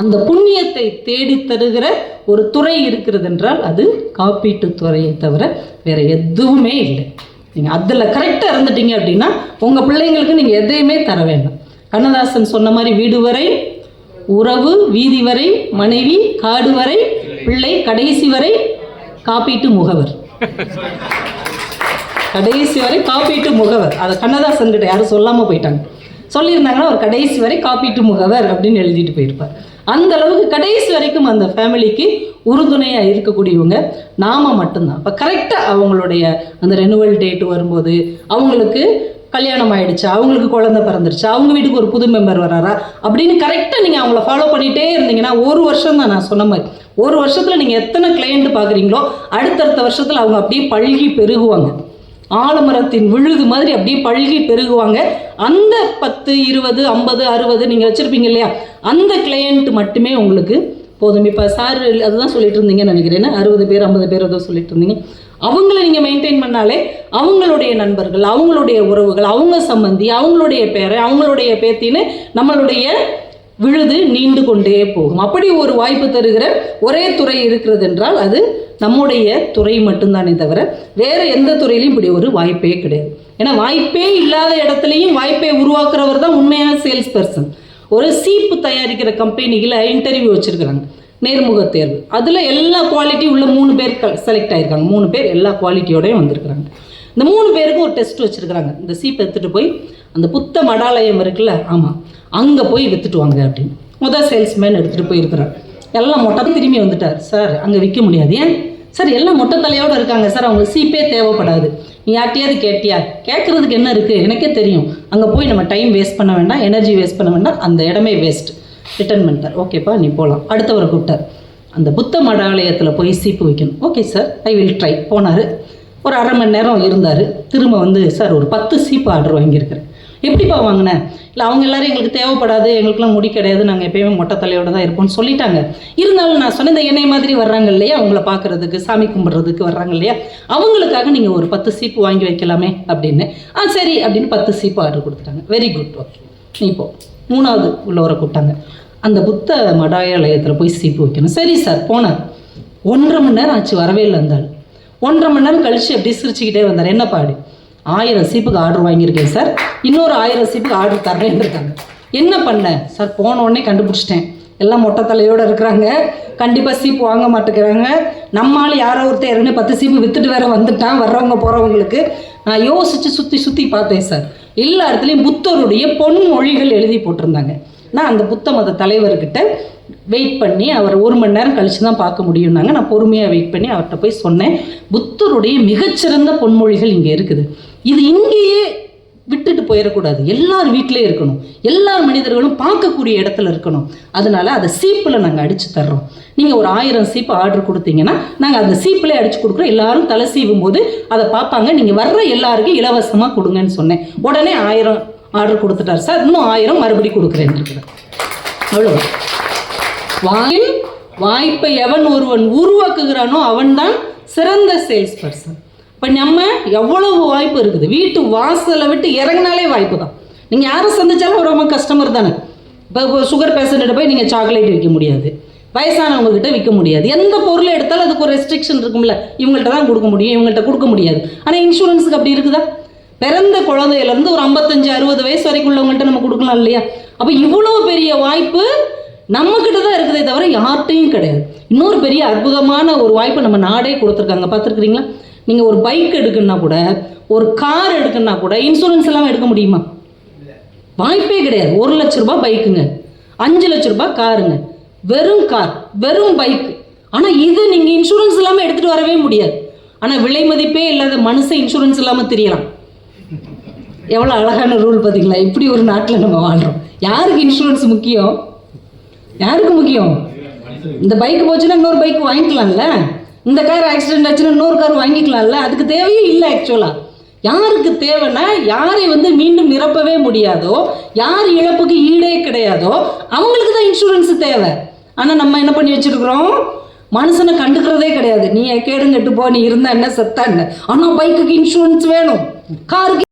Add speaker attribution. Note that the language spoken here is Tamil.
Speaker 1: அந்த புண்ணியத்தை தேடி தருகிற ஒரு துறை இருக்கிறது என்றால் அது காப்பீட்டு துறையை தவிர வேற எதுவுமே இல்லை. நீங்கள் அதில் கரெக்டாக இருந்துட்டீங்க அப்படின்னா உங்கள் பிள்ளைங்களுக்கு நீங்கள் எதையுமே தர வேண்டாம். கண்ணதாசன் சொன்ன மாதிரி வீடு வரை உறவு, வீதி வரை மனைவி, காடு வரை பிள்ளை, கடைசி வரை காப்பீட்டு முகவர். கடைசி வரை காப்பீட்டு முகவர். அதை கண்ணதாசன் கிட்ட யாரும் சொல்லாமல் போயிட்டாங்க. சொல்லியிருந்தாங்கன்னா ஒரு கடைசி வரை காப்பீட்டு முகவர் அப்படின்னு எழுதிட்டு போயிருப்பார். அந்த அளவுக்கு கடைசி வரைக்கும் அந்த ஃபேமிலிக்கு உறுதுணையாக இருக்கக்கூடியவங்க நாம மட்டும்தான். இப்போ கரெக்டாக அவங்களுடைய அந்த ரெனுவல் டேட் வரும்போது அவங்களுக்கு கல்யாணம் ஆகிடுச்சா, அவங்களுக்கு குழந்தை பிறந்துருச்சா, அவங்க வீட்டுக்கு ஒரு புது மெம்பர் வராரா அப்படின்னு கரெக்டாக நீங்கள் அவங்கள ஃபாலோ பண்ணிகிட்டே இருந்தீங்கன்னா ஒரு வருஷம் தான் நான் சொன்ன மாதிரி, ஒரு வருஷத்தில் நீங்கள் எத்தனை கிளையண்ட் பார்க்குறீங்களோ அடுத்தடுத்த வருஷத்தில் அவங்க அப்படியே பழுகி பெருகுவாங்க. ஆலமரத்தின் விழுது மாதிரி அப்படியே பழுகி பெருகுவாங்க. அந்த 10, 20, 50, 60 நீங்கள் வச்சுருப்பீங்க இல்லையா, அந்த கிளையண்ட் மட்டுமே உங்களுக்கு போதும். இப்போ சார் அதுதான் சொல்லிட்டு இருந்தீங்கன்னு நினைக்கிறேன், 60 பேர் 50 பேர் ஏதோ சொல்லிட்டு இருந்தீங்க. அவங்கள நீங்கள் மெயின்டைன் பண்ணாலே அவங்களுடைய நண்பர்கள், அவங்களுடைய உறவுகள், அவங்க சம்பந்தி, அவங்களுடைய பேரை, அவங்களுடைய பேத்தின்னு நம்மளுடைய விழுது நீண்டு கொண்டே போகும். அப்படி ஒரு வாய்ப்பு தருகிற ஒரே துறை இருக்கிறது என்றால் அது நம்முடைய துறை மட்டும்தானே தவிர வேறு எந்த துறையிலையும் இப்படி ஒரு வாய்ப்பே கிடையாது. ஏன்னா வாய்ப்பே இல்லாத இடத்துலையும் வாய்ப்பை உருவாக்குறவர் தான் உண்மையான சேல்ஸ் பர்சன். ஒரு சீப்பு தயாரிக்கிற கம்பெனிகளை இன்டர்வியூ வச்சுருக்குறாங்க, நேர்முக தேர்வு. அதில் எல்லா குவாலிட்டி உள்ள 3 பேர் செலக்ட் ஆகிருக்காங்க. 3 பேர் எல்லா குவாலிட்டியோடையும் வந்திருக்கிறாங்க. இந்த 3 பேருக்கும் ஒரு டெஸ்ட் வச்சுருக்குறாங்க. இந்த சீப்பை எடுத்துகிட்டு போய் அந்த புத்த மடாலயம் இருக்குல்ல, ஆமாம் அங்கே போய் விற்றுட்டு வாங்க அப்படின்னு. முதல் சேல்ஸ்மேன் எடுத்துகிட்டு போயிருக்கிறார். எல்லாம் மொட்டை திரும்பி வந்துட்டார். சார் அங்கே விற்க முடியாது. ஏன் சார்? எல்லாம் மொட்டை தலையோடு இருக்காங்க சார், அவங்க சீப்பே தேவைப்படாது. நீ யார்ட்டையாவது கேட்டியா? கேட்குறதுக்கு என்ன இருக்குது, எனக்கே தெரியும். அங்கே போய் நம்ம டைம் வேஸ்ட் பண்ண வேண்டாம், எனர்ஜி வேஸ்ட் பண்ண வேண்டாம், அந்த இடமே வேஸ்ட். ரிட்டர்ன் பண்ணிட்டார். ஓகேப்பா நீ போகலாம். அடுத்தவரை கூப்பிட்டார். அந்த புத்த மடாலயத்தில் போய் சீப்பு வைக்கணும். Okay sir I will try. போனார். ஒரு அரை மணி நேரம் இருந்தார். திரும்ப வந்து சார் ஒரு 10 சீப்பு ஆர்டர் வாங்கியிருக்கிறேன். எப்படிப்பா வாங்கினேன்? இல்லை அவங்க எல்லோரும் எங்களுக்கு தேவைப்படாது, எங்களுக்குலாம் முடி கிடையாது, நாங்கள் எப்போயுமே மொட்டை தலையோடு தான் இருப்போம்னு சொல்லிட்டாங்க. இருந்தாலும் நான் சொன்ன இந்த எண்ணெய் மாதிரி வர்றாங்க இல்லையா, அவங்கள பார்க்குறதுக்கு சாமி கும்பிட்றதுக்கு வர்றாங்க இல்லையா, அவங்களுக்காக நீங்கள் ஒரு 10 சீப்பு வாங்கி வைக்கலாமே அப்படின்னு. சரி அப்படின்னு 10 சீப்பு ஆர்டர் கொடுத்துட்டாங்க. வெரி குட், ஓகே நீ போ. 3வது உள்ளவரை கூப்பிட்டாங்க. அந்த புத்த மடாலயத்தில் போய் சீப்பு வைக்கணும். சரி சார் போனார். 1.5 மணி நேரம் ஆச்சு, வரவே இல்லை இருந்தால். 1.5 மணி நேரம் கழித்து அப்படி சிரிச்சுக்கிட்டே வந்தார். என்ன பாடு? 1000 சீப்புக்கு ஆர்டர் வாங்கியிருக்கேன் சார், இன்னொரு 1000 சீப்புக்கு ஆர்டர் தரேன்னு இருக்காங்க. என்ன பண்ணேன் சார்? போன உடனே கண்டுபிடிச்சிட்டேன், எல்லாம் மொட்டை தலையோடு இருக்கிறாங்க, கண்டிப்பாக சீப்பு வாங்க மாட்டேங்கிறாங்க. நம்மளால் யாரோ ஒருத்தர் ஏற்கனவே 10 சீப்பு விற்றுட்டு வேற வந்துட்டான் வர்றவங்க போகிறவங்களுக்கு. நான் யோசித்து சுற்றி பார்த்தேன் சார். எல்லா இடத்துலையும் புத்தருடைய பொன்மொழிகள் எழுதி போட்டிருந்தாங்க. நான் அந்த புத்த மத தலைவர்கிட்ட வெயிட் பண்ணி அவர் 1 மணி நேரம் கழித்து தான் பார்க்க முடியும்னாங்க. நான் பொறுமையாக வெயிட் பண்ணி அவர்கிட்ட போய் சொன்னேன், புத்தருடைய மிகச்சிறந்த பொன்மொழிகள் இங்கே இருக்குது, இது இங்கேயே விட்டுட்டு போயிடக்கூடாது, எல்லார் வீட்டிலே இருக்கணும், எல்லார் மனிதர்களும் பார்க்கக்கூடிய இடத்துல இருக்கணும். அதனால அதை சீப்பில் நாங்கள் அடித்து தர்றோம். நீங்கள் ஒரு 1000 சீப்பு ஆர்டர் கொடுத்தீங்கன்னா நாங்கள் அந்த சீப்பிலே அடித்து கொடுக்குறோம். எல்லாரும் தலை சீவும் போது அதை பார்ப்பாங்க, நீங்கள் வர்ற எல்லாருக்கும் இலவசமாக கொடுங்கன்னு சொன்னேன். உடனே 1000 ஆர்டர் கொடுத்துட்டார் சார். இன்னும் 1000 மறுபடி கொடுக்குறேன் இருக்கிறேன். அவ்வளோ. வாய்ப்பை எவன் ஒருவன் உருவாக்குகிறானோ அவன்தான் சிறந்த சேல்ஸ் பர்சன். இப்போ நம்ம எவ்வளவு வாய்ப்பு இருக்குது, வீட்டு வாசலை விட்டு இறங்கினாலே வாய்ப்பு தான். நீங்கள் யாரை சந்திச்சாலும் ரொம்ப கஸ்டமர் தானே. இப்போ சுகர் பேஷண்ட்டை போய் நீங்கள் சாக்லேட் விற்க முடியாது, வயசானவங்ககிட்ட விற்க முடியாது. எந்த பொருளை எடுத்தாலும் அதுக்கு ஒரு ரெஸ்ட்ரிக்ஷன் இருக்கும்ல, இவங்கள்ட்ட தான் கொடுக்க முடியும், இவங்கள்ட்ட கொடுக்க முடியாது. ஆனால் இன்சூரன்ஸுக்கு அப்படி இருக்குதா? பிறந்த குழந்தையிலேருந்து ஒரு 55-60 வயசு வரைக்கும் உள்ளவங்கள்ட்ட நம்ம கொடுக்கலாம் இல்லையா? அப்போ இவ்வளோ பெரிய வாய்ப்பு நம்மக்கிட்ட தான் இருக்குதே தவிர யார்கிட்டையும் கிடையாது. இன்னொரு பெரிய அற்புதமான ஒரு வாய்ப்பு நம்ம நாடே கொடுத்துருக்காங்க, பார்த்துருக்குறீங்களா? நீங்கள் ஒரு பைக் எடுக்கணுன்னா கூட, ஒரு கார் எடுக்கணுன்னா கூட இன்சூரன்ஸ் எல்லாம் எடுக்க முடியுமா? வாய்ப்பே கிடையாது. 1 லட்ச ரூபாய் பைக்குங்க, 5 லட்ச ரூபாய் காருங்க, வெறும் கார், வெறும் பைக். ஆனால் இது நீங்கள் இன்சூரன்ஸ் இல்லாமல் எடுத்துகிட்டு வரவே முடியாது. ஆனால் விலை மதிப்பே இல்லாத மனுஷன் இன்சூரன்ஸ் இல்லாமல் தெரியலாம். எவ்வளோ அழகான ரூல் பார்த்தீங்களா? இப்படி ஒரு நாட்டில் நம்ம வாழ்கிறோம். யாருக்கு இன்சூரன்ஸ் முக்கியம்? யாருக்கு முக்கியம்? இந்த பைக் போச்சுன்னா இன்னொரு பைக் வாங்கிக்கலாம்ல, இந்த கார் ஆக்சிடென்ட் ஆச்சுன்னா இன்னொரு கார் வாங்கிக்கலாம்ல. அதுக்கு தேவையே இல்லை ஆக்சுவலாக. யாருக்கு தேவைன்னா யாரை மீண்டும் நிரப்பவே முடியாதோ, யார் இழப்புக்கு ஈடே கிடையாதோ அவங்களுக்கு தான் இன்சூரன்ஸ் தேவை. ஆனால் நம்ம என்ன பண்ணி வச்சுருக்குறோம்? மனுஷனை கண்டுக்கிறதே கிடையாது. நீ கேடுங்கட்டு போ, நீ இருந்தா என்ன செத்தா என்ன, ஆனால் பைக்குக்கு இன்சூரன்ஸ் வேணும், காருக்கு